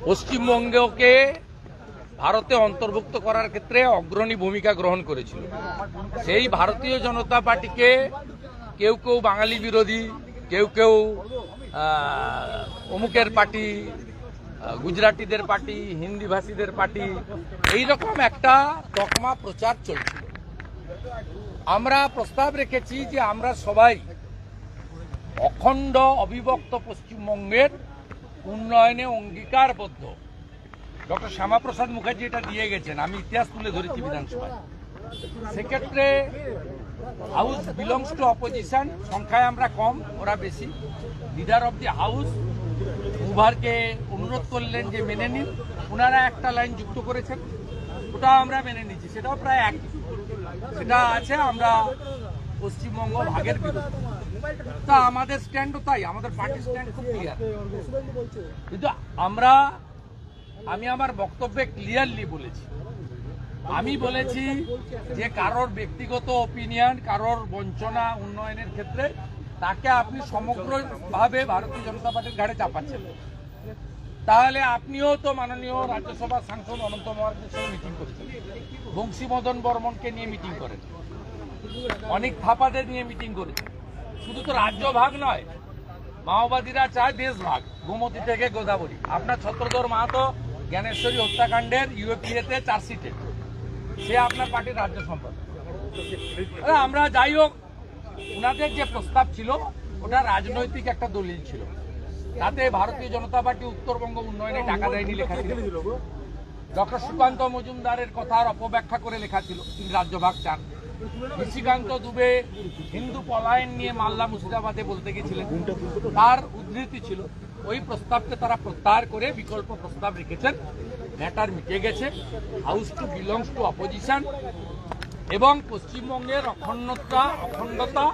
পশ্চিমবঙ্গকে ভারতে অন্তর্ভুক্ত করার ক্ষেত্রে অগ্রণী ভূমিকা গ্রহণ করেছিল। সেই ভারতীয় জনতা পার্টিকে কেউ কেউ বাঙালি বিরোধী, কেউ কেউ অমুকের পার্টি, গুজরাটিদের পার্টি, হিন্দিভাষীদের পার্টি, এইরকম একটা তকমা প্রচার চলছিল। আমরা প্রস্তাব রেখেছি যে আমরা সবাই অখণ্ড অবিভক্ত পশ্চিমবঙ্গের উন্নয়নে অঙ্গীকারবদ্ধ। ডক্টর শ্যামাপ্রসাদ মুখার্জি এটা দিয়ে গেছেন, আমি ইতিহাস তুলে ধরেছি বিধানসভায়। সেক্ষেত্রে হাউস বিলংস টু অপোজিশন, সংখ্যায় আমরা কম, ওরা বেশি। লিডার অব দি হাউস উভারকে অনুরোধ করলেন যে মেনে নিন, ওনারা একটা লাইন যুক্ত করেছেন, ওটা আমরা মেনে নিচ্ছি, সেটাও প্রায় একই। সেটা আছে আমরা পশ্চিমবঙ্গ ভাগের বিরুদ্ধে। তা আমাদের স্ট্যান্ডও তাই, আমাদের পার্টির স্ট্যান্ড খুব ক্লিয়ার। কিন্তু আমি আমার বক্তব্যে ক্লিয়ারলি বলেছি, আমি বলেছি যে কারোর ব্যক্তিগত ওপিনিয়ন, কারোর বঞ্চনা উন্নয়নের ক্ষেত্রে তাকে আপনি সমগ্রভাবে ভারতীয় জনতা পার্টির ঘাড়ে চাপাচ্ছেন। তাহলে আপনিও তো মাননীয় রাজ্যসভা সাংসদ অনন্ত মহারাজের সঙ্গে মিটিং করেছেন, বংশীমদন বর্মনকে নিয়ে মিটিং করেছেন, অনেক থাপাদের নিয়ে মিটিং করেছেন। শুধু তো রাজ্য ভাগ নয়, মাওবাদীরা চায় দেশ ভাগ, গোমতী থেকে গোদাবরী। আপনার ছত্রধর মাহাতো জ্ঞানেশ্বরী হত্যাকাণ্ডের ইউএপিএতে চার্জশিটে, সে আপনার পার্টির রাজ্য সম্পাদক। আমরা যাই হোক, ওনাদের যে প্রস্তাব ছিল ওটা রাজনৈতিক একটা দলিল ছিল, তাতে ভারতীয় জনতা পার্টি উত্তরবঙ্গ উন্নয়নে টাকা দেয়নি লেখা ছিল। ডক্টর সুকান্ত মজুমদারের কথার অপব্যাখ্যা করে লেখা ছিল, তিনি রাজ্যভাগ চান। নিশিকান্ত দুবে হিন্দু পলায়ন নিয়ে মালদা মুর্শিদাবাদে বলতে গেছিলেন, তার উদ্ধৃতি ছিল। ওই প্রস্তাবকে তারা প্রত্যাহার করে বিকল্প প্রস্তাব রেখেছেন। ম্যাটার মিটে গেছে। House to belongs to opposition এবং পশ্চিমবঙ্গের অখণ্ডতা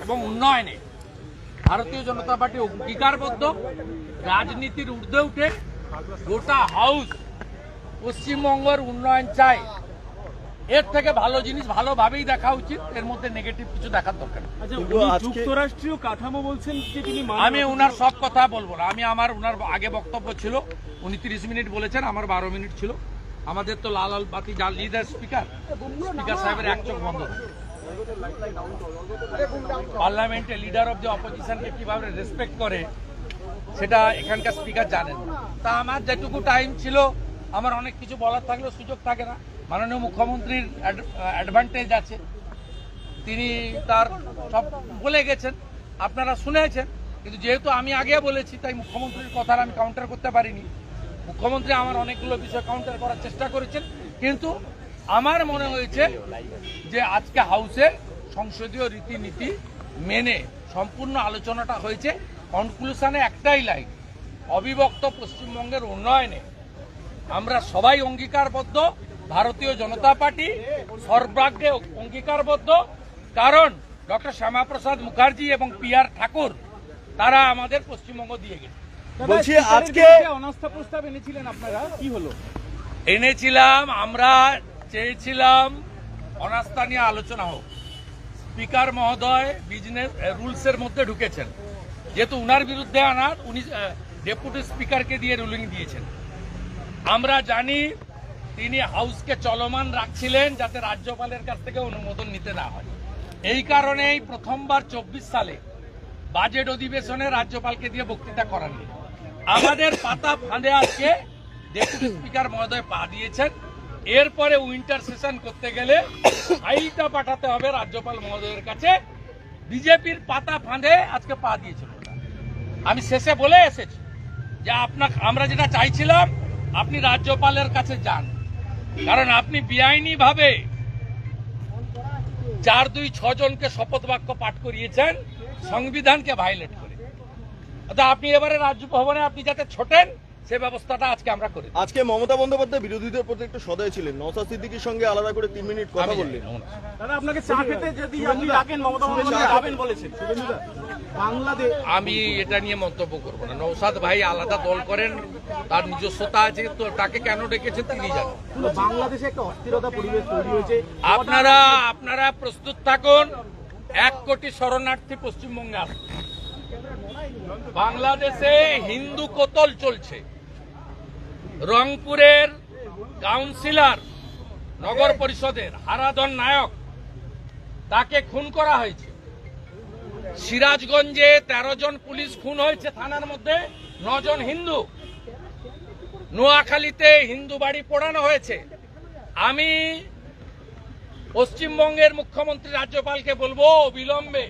এবং উন্নয়নে ভারতীয় জনতা পার্টি অঙ্গীকারবদ্ধ। রাজনীতির ঊর্ধ্বে উঠে গোটা হাউস পশ্চিমবঙ্গের উন্নয়ন চায়। এর থেকে ভালো জিনিস ভালোভাবেই দেখা উচিত, এর মধ্যে নেগেটিভ কিছু দেখার দরকার নেই। যুক্তরাষ্ট্রীয় কাঠামো বলছেন যে তিনি, আমি ওনার সব কথা বলবো না। ওনার আগে বক্তব্য ছিল, উনি 30 মিনিট বলেছেন, আমার 12 মিনিট ছিল। আমাদের তো লাল বাতি জ্বালিয়ে দেয় স্পিকার সাহেবের এক চোখ বন্ধ। পার্লামেন্টে লিডার অব দি অপোজিশনকে কিভাবে রেসপেক্ট করে সেটা এখানকার স্পিকার জানেন। তা আমার যেটুকু টাইম ছিল, আমার অনেক কিছু বলার থাকলেও সুযোগ থাকে না। মাননীয় মুখ্যমন্ত্রীর অ্যাডভান্টেজ আছে, তিনি তার সব বলে গেছেন, আপনারা শুনেছেন। কিন্তু যেহেতু আমি আগে বলেছি, তাই মুখ্যমন্ত্রীর কথার আমি কাউন্টার করতে পারিনি। মুখ্যমন্ত্রী আমার অনেকগুলো বিষয় কাউন্টার করার চেষ্টা করেছেন, কিন্তু আমার মনে হয়েছে যে আজকে হাউসে সংসদীয় রীতিনীতি মেনে সম্পূর্ণ আলোচনাটা হয়েছে। কনক্লুশনে একটাই লাইন, অবিভক্ত পশ্চিমবঙ্গের উন্নয়নে আমরা সবাই অঙ্গীকারবদ্ধ। ভারতীয় জনতা পার্টি সর্বাগ্রে অঙ্গীকারবদ্ধ, কারণ ডক্টর শ্যামাপ্রসাদ মুখার্জি এবং PR ঠাকুর তারা আমাদের পশ্চিমবঙ্গ দিয়ে গেছে। বলছি আজকে অনাস্থা প্রস্তাব এনেছিলেন আপনারা, কি হলো? এনেছিলাম, আমরা চেয়েছিলাম অনাস্থা নিয়ে আলোচনা হোক। স্পিকার মহোদয় বিজনেস রুলসের মধ্যে ঢুকেছেন, যেহেতু উনার বিরুদ্ধে আনার, উনি ডেপুটি স্পিকারকে দিয়ে রুলিং দিয়েছেন। আমরা জানি তিনি হাউসকে চলমান রাখছিলেন যাতে রাজ্যপালের কাছ থেকে অনুমোদন নিতে না হয়। এই কারণেই প্রথমবার 24 সালে বাজেট অধিবেশনে রাজ্যপালকে দিয়ে বক্তৃতা করাননি। আমাদের পাতা ফাঁদে আজকে ডেপুটি স্পিকার মহোদয় পা দিয়েছেন। এরপরে উইন্টার সেশন করতে গেলে ফাইলটা পাঠাতে হবে রাজ্যপাল মহোদয়ের কাছে। বিজেপির পাতা ফাঁদে আজকে পা দিয়েছিল। আমি শেষে বলে এসেছি যে আমরা যেটা চাইছিলাম, আপনি রাজ্যপালের কাছে যান, কারণ আপনি বেআইনি ভাবে 4-2-6 জনকে শপথ বাক্য পাঠ করিয়েছেন সংবিধানকে ভায়োলেট করে। আপনি এবারে রাজভবনে আপনি যাতে ছোটেন, সে ব্যবস্থাটা আজকে আমরা করি। আজকে মমতা বন্দ্যোপাধ্যায় বিরোধীদের প্রতি একটু সদয় ছিলেন, নওশাদ সিদ্দিকীর সঙ্গে আলাদা করে 3 মিনিট কথা বললেন। দাদা আপনাকে চা খেতে যদি আপনি ডাকেন, মমতা বন্দ্যোপাধ্যায় যাবেন বলেছেন। বাংলাদেশ, আমি এটা নিয়ে মন্তব্য করব না। নওশাদ ভাই আলাদা দল করেন, তার নিজস্বতা আছে, তো তাকে কেন ডেকেছেন তিনি জানেন। বাংলাদেশে একটা অস্থিরতা পরিবেশ তৈরি হয়েছে। আপনারা প্রস্তুত থাকুন, 1 কোটি শরণার্থী পশ্চিমবঙ্গে আসবে। বাংলাদেশে হিন্দু কোতল চলছে। রংপুরের কাউন্সিলর নগর পরিষদের হারাধন নায়ক তাকে খুন করা হয়েছে। সিরাজগঞ্জে 13 জন পুলিশ খুন হয়েছে, থানার মধ্যে 9 জন হিন্দু। নোয়াখালীতে হিন্দু বাড়ি পোড়ানো হয়েছে। আমি পশ্চিমবঙ্গের মুখ্যমন্ত্রী রাজ্যপালকে বলবো অবিলম্বে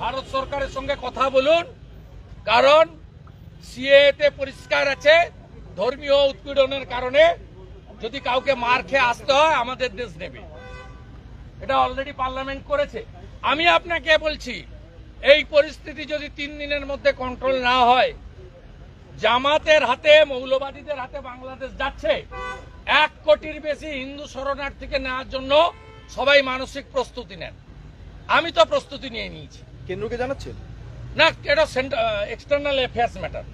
ভারত সরকারের সঙ্গে কথা বলুন, কারণ সিএতে পরিষ্কার আছে ধর্মীয় উৎপীড়নের কারণে যদি কাউকে মার খেয়ে আসতে হয় আমাদের দেশ নেবে। এটা অলরেডি পার্লামেন্ট করেছে। আমি আপনাকে বলছি এই পরিস্থিতি যদি 3 দিনের মধ্যে কন্ট্রোল না হয়, জামাতের হাতে, মৌলবাদীদের হাতে বাংলাদেশ যাচ্ছে। 1 কোটির বেশি হিন্দু শরণার্থীকে নেওয়ার জন্য সবাই মানসিক প্রস্তুতি নেন। আমি তো প্রস্তুতি নিয়ে নিয়েছি। কেন্দ্রকে জানাচ্ছেন? না, এটা এক্সটার্নাল অ্যাফেয়ার্স ম্যাটার।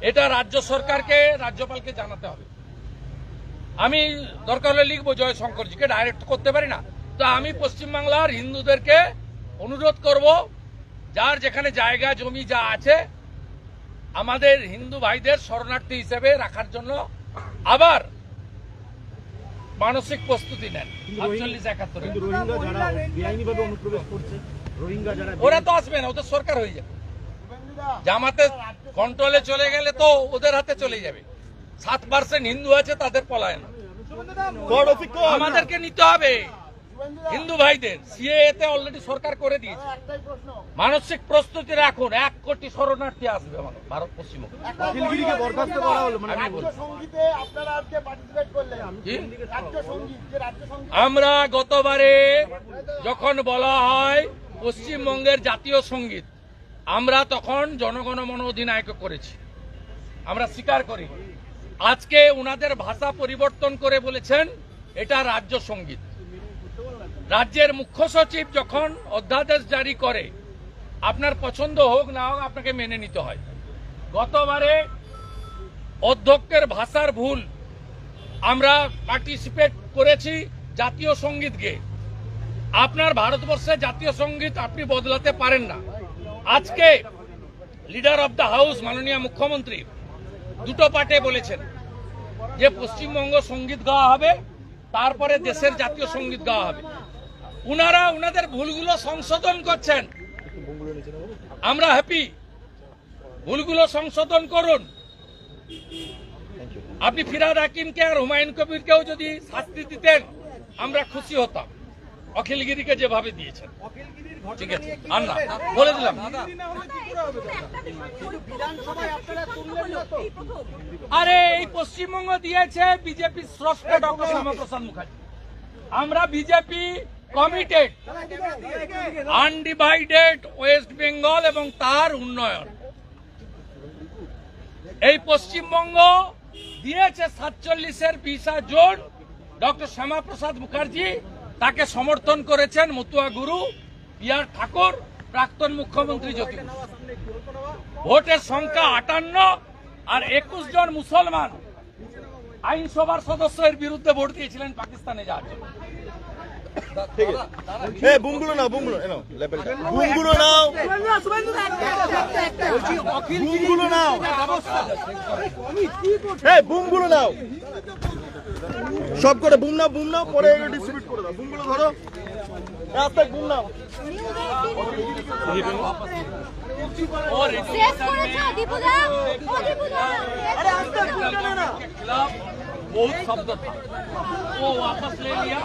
এটা রাজ্য সরকারকে, রাজ্যপালকে জানাতে হবে। আমি দরকার হলে লিখবো জয়শঙ্করজিকে, ডাইরেক্ট করতে পারি না। তো আমি পশ্চিমবাংলার হিন্দুদেরকে অনুরোধ করব, যার যেখানে জায়গা জমি যা আছে আমাদের হিন্দু ভাইদের শরণার্থী হিসেবে রাখার জন্য আবার মানসিক প্রস্তুতি নেন। 48-71 কিন্তু রোহিঙ্গা যারা বেআইনিভাবে অনুপ্রবেশ করছে, রোহিঙ্গা যারা ওরা তো আসবে না, ওদের সরকার হয়ে যাবে। জামাতের কন্ট্রোলে চলে গেলে তো ওদের হাতে চলে যাবে। 7% হিন্দু আছে, তাদের পলায়ন। আমাদেরকে নিতে হবে হিন্দু ভাইদের। সিএতে অলরেডি সরকার করে দিয়েছে। মানসিক প্রস্তুতি রাখুন, 1 কোটি শরণার্থী আসবে আমাদের ভারত পশ্চিমবঙ্গে। অখিলগিরিকে বরখাস্ত করা হলো, মানে আমি বলছি। সঙ্গীতে আপনারা আজকে পার্টিসিপেট করলেন। কি? রাজ্য সঙ্গীত, যে রাজ্য সঙ্গীত আমরা গতবারে যখন বলা হয় পশ্চিমবঙ্গের জাতীয় সঙ্গীত, আমরা তখন জনগণমন অধিনায়ক করেছি, আমরা স্বীকার করি। আজকে উনাদের ভাষা পরিবর্তন করে বলেছেন এটা রাজ্য সঙ্গীত। রাজ্যের মুখ্য সচিব যখন অধ্যাদেশ জারি করে, আপনার পছন্দ হোক না হোক আপনাকে মেনে নিতে হয়। গতবারে অধ্যক্ষের ভাষার ভুল, আমরা পার্টিসিপেট করেছি জাতীয় সঙ্গীত গেয়ে। আপনার ভারতবর্ষে জাতীয় সঙ্গীত আপনি বদলাতে পারেন না। আজকে লিডার অব দ্য হাউস মাননীয় মুখ্যমন্ত্রী 2টো পার্টে বলেছেন যে পশ্চিমবঙ্গ সঙ্গীত গাওয়া হবে, তারপরে দেশের জাতীয় সঙ্গীত গাওয়া হবে। উনারা উনাদের ভুলগুলো সংশোধন করছেন, আমরা হ্যাপি। ভুলগুলো সংশোধন করুন। আপনি ফিরহাদ হাকিমকে আর হুমায়ুন কবিরকেও যদি শাস্তি দিতেন আমরা খুশি হতাম, অখিলগিরিকে যেভাবে দিয়েছেন। ঠিক আছে, আর না বলে দিলাম। আরে এই পশ্চিমবঙ্গ দিয়েছে বিজেপি স্রষ্টা ডক্টর শ্যামাপ্রসাদ মুখার্জি। আমরা BJP committed, undivided West Bengal এবং তার উন্নয়ন। এই পশ্চিমবঙ্গ দিয়েছে 47-এর 20 জন ডক্টর শ্যামাপ্রসাদ মুখার্জি, তাকে সমর্থন করেছেন মতুয়া গুরু পিয়ার ঠাকুর, প্রাক্তন মুখ্যমন্ত্রী জ্যোতি। ভোটের সংখ্যা 58 আর 21 জন মুসলমান আইনসভার সদস্যের বিরুদ্ধে ভোট দিয়েছিলেন পাকিস্তানে যাওয়ার জন্য। ঠিক আছে, এই বুমগুলো নাও, বুমগুলো নাও, লেভেলটা বুমগুলো নাও, বুমগুলো নাও, এই বুমগুলো নাও, সব করে বুম নাও, বুম নাও, পরে ডিস্ট্রিবিউট করে দাও। বুমগুলো ধরো, রাস্তায় বুম নাও। और শেষ করেছো দীপুদা, ও দীপুদা, खिलाफ बहुत शब्द था, वो वापस ले लिया।